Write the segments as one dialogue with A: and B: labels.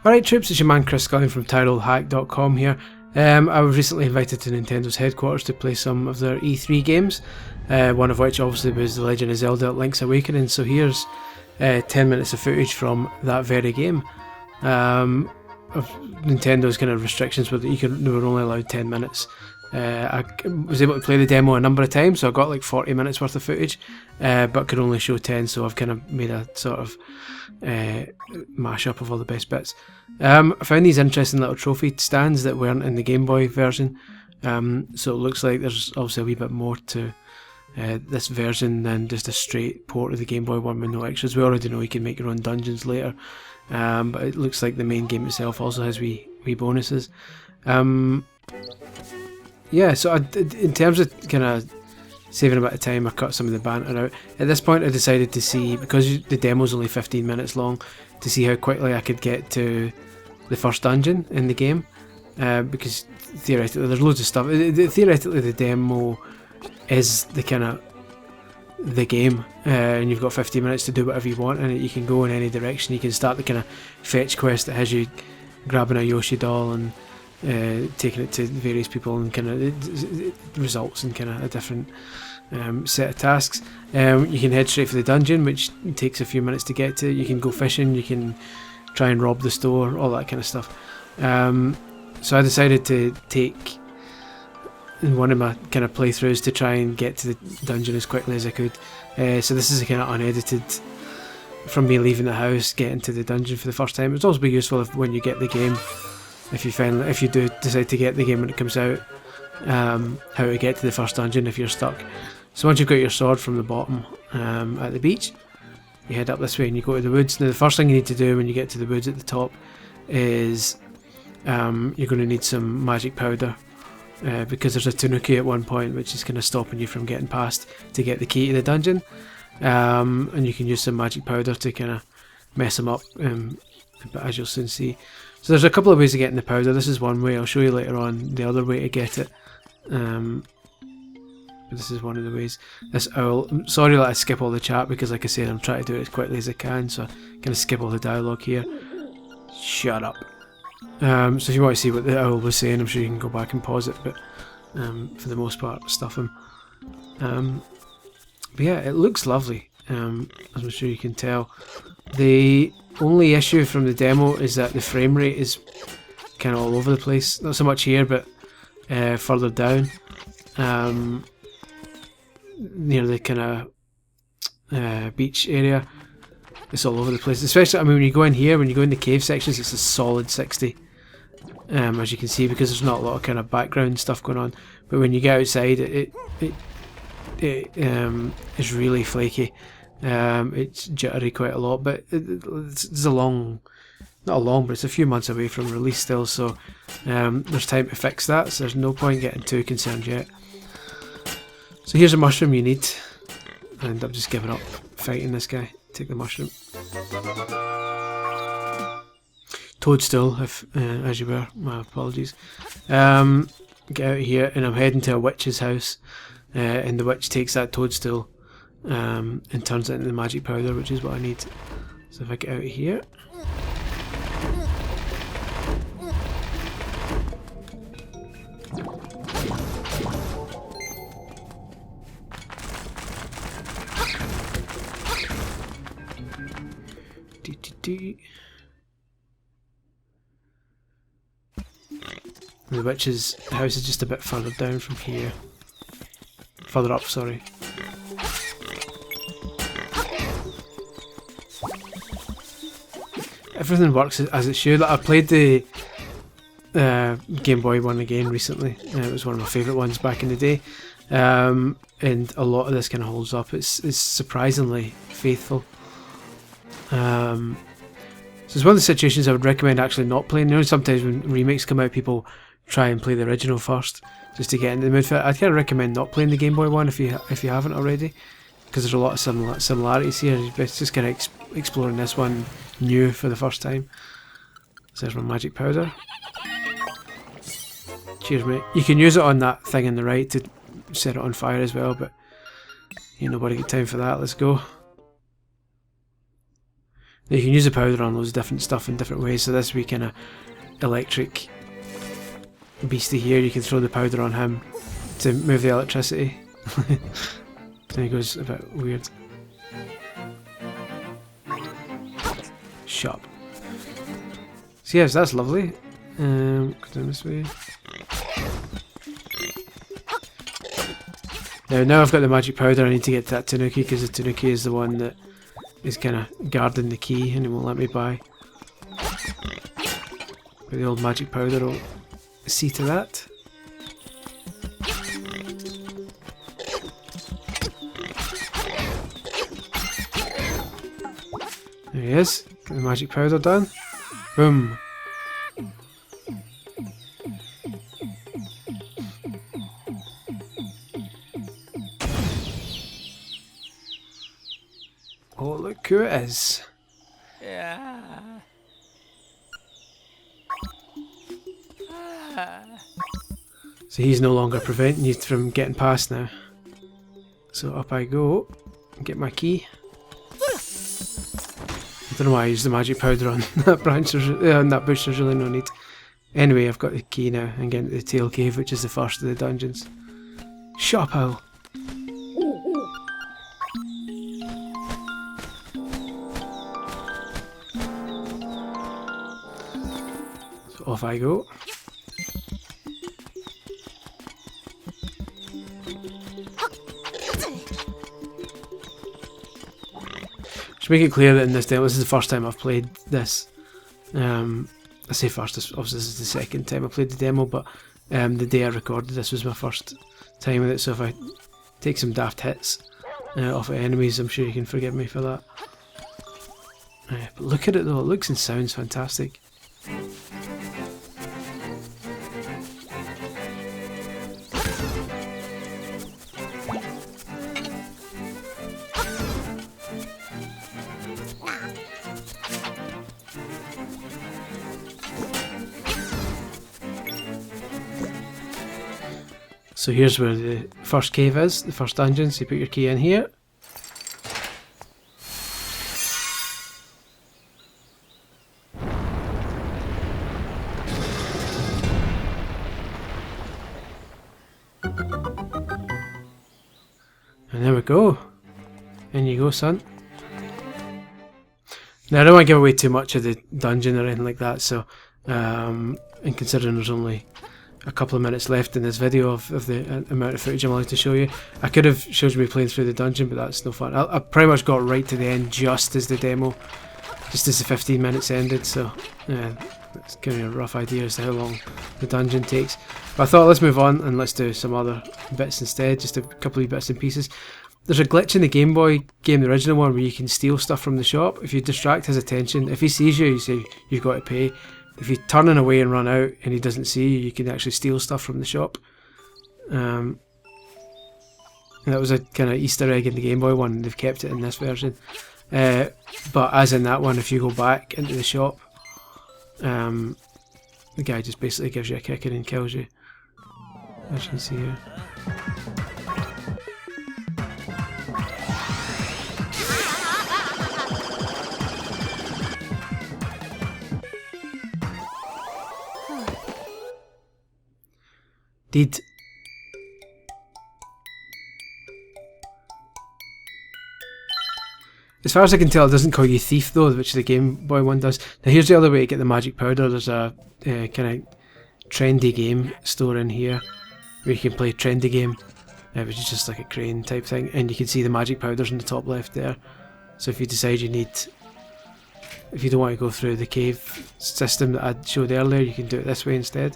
A: Alright troops, it's your man Chris Scully from TireOldHack.com here. I was recently invited to Nintendo's headquarters to play some of their E3 games, one of which obviously was The Legend of Zelda Link's Awakening, so here's 10 minutes of footage from that very game. Nintendo's kind of restrictions were that they were only allowed 10 minutes. I was able to play the demo a number of times, so I got like 40 minutes worth of footage, but could only show 10, so I've kind of made a sort of mash-up of all the best bits. I found these interesting little trophy stands that weren't in the Game Boy version, so it looks like there's obviously a wee bit more to this version than just a straight port of the Game Boy one with no extras. We already know you can make your own dungeons later, but it looks like the main game itself also has wee bonuses. Yeah, so in terms of kind of saving a bit of time, I cut some of the banter out. At this point I decided to see, because the demo's only 15 minutes long, to see how quickly I could get to the first dungeon in the game, because theoretically there's loads of stuff. Theoretically the demo is the kind of the game, and you've got 15 minutes to do whatever you want in it. You can go in any direction. You can start the kind of fetch quest that has you grabbing a Yoshi doll and taking it to various people, and kind of results in kind of a different set of tasks. You can head straight for the dungeon, which takes a few minutes to get to. You can go fishing, you can try and rob the store, all that kind of stuff. So I decided to take one of my kind of playthroughs to try and get to the dungeon as quickly as I could. So this is a kind of unedited from me leaving the house, getting to the dungeon for the first time. It's also be useful when you get the game, if you do decide to get the game when it comes out, how to get to the first dungeon if you're stuck. So once you've got your sword from the bottom at the beach, you head up this way and you go to the woods. Now the first thing you need to do when you get to the woods at the top is you're going to need some magic powder, because there's a tanuki at one point which is kind of stopping you from getting past to get the key to the dungeon, and you can use some magic powder to kind of mess them up, but as you'll soon see. So there's a couple of ways of getting the powder. This is one way. I'll show you later on the other way to get it. But this is one of the ways. This owl. I'm sorry that I skip all the chat, because like I said, I'm trying to do it as quickly as I can, so I'm going to skip all the dialogue here. Shut up. So if you want to see what the owl was saying, I'm sure you can go back and pause it, but for the most part, stuff him. But yeah, it looks lovely, as I'm sure you can tell. The only issue from the demo is that the frame rate is kind of all over the place. Not so much here, but further down, near the kind of beach area, it's all over the place. Especially, I mean, when you go in here, when you go in the cave sections, it's a solid 60, as you can see, because there's not a lot of kind of background stuff going on. But when you get outside, it is really flaky. It's jittery quite a lot, but it's a long, not a long, but it's a few months away from release still, so there's time to fix that, so there's no point getting too concerned yet. So here's a mushroom you need, and I'm just giving up fighting this guy. Take the mushroom. Toadstool, if as you were, my apologies. Get out of here, and I'm heading to a witch's house, and the witch takes that toadstool and turns it into the magic powder, which is what I need. So if I get out of here, the witch's house is just a bit further down from here. Further up, sorry. Everything works as it should. I played the Game Boy one again recently. It was one of my favourite ones back in the day, and a lot of this kind of holds up. It's surprisingly faithful. So it's one of the situations I would recommend actually not playing. You know, sometimes when remakes come out, people try and play the original first just to get into the mood for it. I'd kind of recommend not playing the Game Boy one if you haven't already, because there's a lot of similarities here. It's just kind of exploring this one new for the first time. So there's my magic powder. Cheers, mate. You can use it on that thing on the right to set it on fire as well, but ain't nobody got time for that. Let's go. Now you can use the powder on loads of different stuff in different ways, so this wee kind of electric beastie here, you can throw the powder on him to move the electricity. And he goes a bit weird. Shut up. So yes, that's lovely. Go down this way. Now I've got the magic powder, I need to get to that Tanuki, because the Tanuki is the one that is kind of guarding the key and it won't let me buy. But the old magic powder will see to that. There he is. Get the magic powder done. Boom. Oh, look who it is.
B: Yeah.
A: So he's no longer preventing you from getting past now. So up I go and get my key. I don't know why I used the magic powder on that branch, on that bush, there's really no need. Anyway, I've got the key now and get into the tail cave, which is the first of the dungeons. Shut up, Owl. So off I go. To make it clear that in this demo, this is the first time I've played this. I say first, obviously this is the second time I played the demo, but the day I recorded this was my first time with it, so if I take some daft hits off of enemies, I'm sure you can forgive me for that. But look at it though, it looks and sounds fantastic. So here's where the first cave is, the first dungeon, so you put your key in here. And there we go. In you go, son. Now I don't want to give away too much of the dungeon or anything like that, so and considering there's only a couple of minutes left in this video of the amount of footage I'm allowed to show you, I could have showed you me playing through the dungeon, but that's no fun. I pretty much got right to the end just as the demo, just as the 15 minutes ended, so yeah, that's giving you a rough idea as to how long the dungeon takes. But I thought let's move on and let's do some other bits instead, just a couple of bits and pieces. There's a glitch in the Game Boy game, the original one, where you can steal stuff from the shop. If you distract his attention, if he sees you, you say you've got to pay. If you're turning away and run out and he doesn't see you, you can actually steal stuff from the shop. And that was a kind of Easter egg in the Game Boy one, and they've kept it in this version. But as in that one, if you go back into the shop, the guy just basically gives you a kick and kills you, as you can see here. Did as far as I can tell, it doesn't call you thief though, which the Game Boy one does. Now here's the other way to get the magic powder. There's a kind of trendy game store in here where you can play trendy game, which is just like a crane type thing, and you can see the magic powders in the top left there. So if you decide you need, if you don't want to go through the cave system that I showed earlier, you can do it this way instead.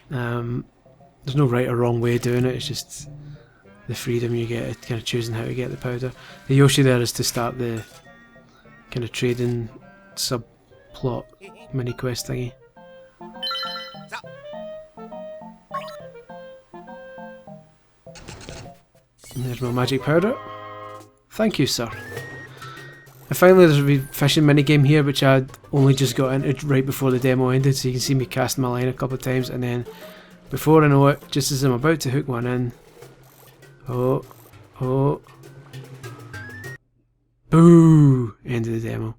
A: There's no right or wrong way of doing it, it's just the freedom you get at kind of choosing how to get the powder. The Yoshi there is to start the kind of trading subplot mini quest thingy. And there's my magic powder. Thank you, sir. And finally there's a wee fishing minigame here, which I'd only just got into right before the demo ended, so you can see me casting my line a couple of times, and then before I know it, just as I'm about to hook one in, oh, boo, end of the demo.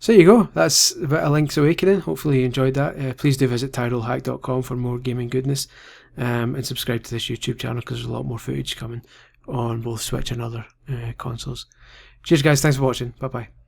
A: So there you go. That's a bit of Link's Awakening. Hopefully you enjoyed that. Please do visit tyrolhack.com for more gaming goodness, and subscribe to this YouTube channel because there's a lot more footage coming on both Switch and other consoles. Cheers guys, thanks for watching. Bye bye.